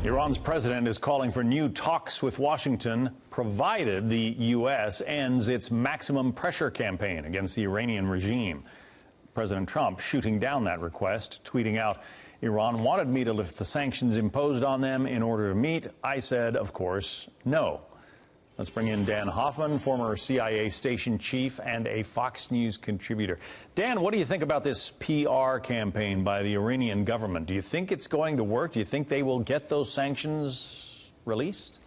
Iran's president is calling for new talks with Washington, provided the U.S. ends its maximum pressure campaign against the Iranian regime. President Trump shooting down that request, tweeting out, "Iran wanted me to lift the sanctions imposed on them in order to meet. I said, of course, no." Let's bring in Dan Hoffman, former CIA station chief and a Fox News contributor. Dan, what do you think about this PR campaign by the Iranian government? Do you think it's going to work? Do you think they will get those sanctions released?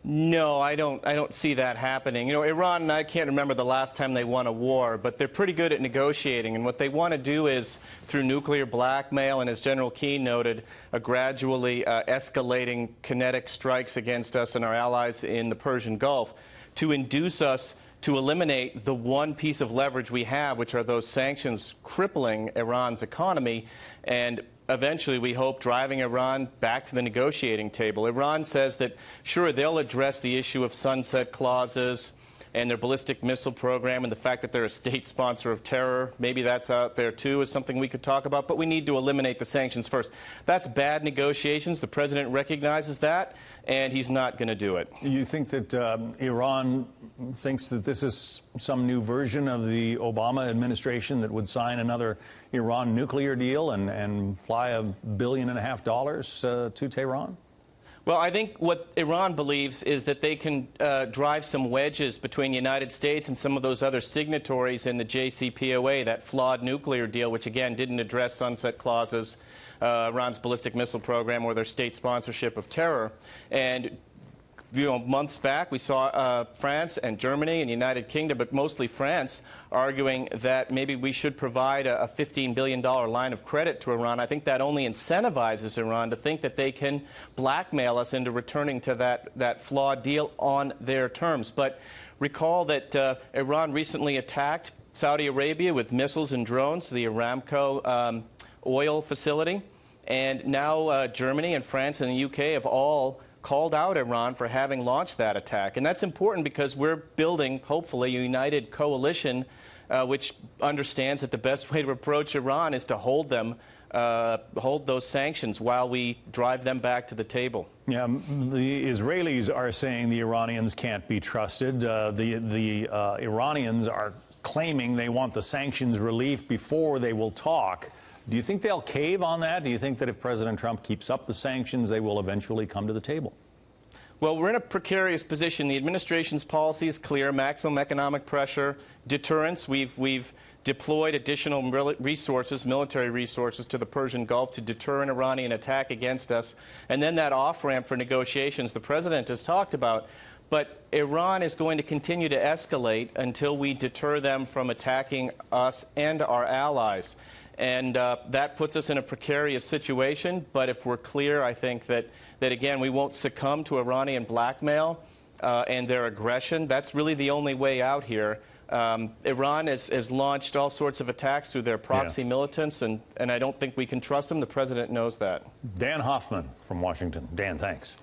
No, I don't see that happening. You know, Iran, I can't remember the last time they won a war, but they're pretty good at negotiating. And what they want to do is, through nuclear blackmail, and as General Keane noted, a gradually escalating kinetic strikes against us and our allies in the Persian Gulf, to induce us to eliminate the one piece of leverage we have, which are those sanctions crippling Iran's economy, and eventually, we hope, driving Iran back to the negotiating table. Iran says that, sure, they'll address the issue of sunset clauses and their ballistic missile program and the fact that they're a state sponsor of terror. Maybe that's out there, too, is something we could talk about. But we need to eliminate the sanctions first. That's bad negotiations. The president recognizes that, and he's not going to do it. You think that Iran thinks that this is some new version of the Obama administration that would sign another Iran nuclear deal and fly $1.5 billion to Tehran? Well, I think what Iran believes is that they can drive some wedges between the United States and some of those other signatories in the JCPOA, that flawed nuclear deal, which, again, didn't address sunset clauses, Iran's ballistic missile program, or their state sponsorship of terror. And months back, we saw France and Germany and the United Kingdom, but mostly France, arguing that maybe we should provide a $15 billion line of credit to Iran. I think that only incentivizes Iran to think that they can blackmail us into returning to that flawed deal on their terms. But recall that Iran recently attacked Saudi Arabia with missiles and drones, the Aramco oil facility. And now Germany and France and the UK have all called out Iran for having launched that attack. And that's important because we're building, hopefully, a united coalition which understands that the best way to approach Iran is to hold those sanctions while we drive them back to the table. Yeah, the Israelis are saying the Iranians can't be trusted. The Iranians are claiming they want the sanctions relief before they will talk. Do you think they'll cave on that? Do you think that if President Trump keeps up the sanctions, they will eventually come to the table? Well, we're in a precarious position. The administration's policy is clear: maximum economic pressure, deterrence. We've deployed additional resources, military resources, to the Persian Gulf to deter an Iranian attack against us. And then that off-ramp for negotiations the president has talked about. But Iran is going to continue to escalate until we deter them from attacking us and our allies. And that puts us in a precarious situation. But if we're clear, I think that again, we won't succumb to Iranian blackmail and their aggression. That's really the only way out here. Iran has launched all sorts of attacks through their proxy militants, and I don't think we can trust them. The president knows that. Dan Hoffman from Washington. Dan, thanks.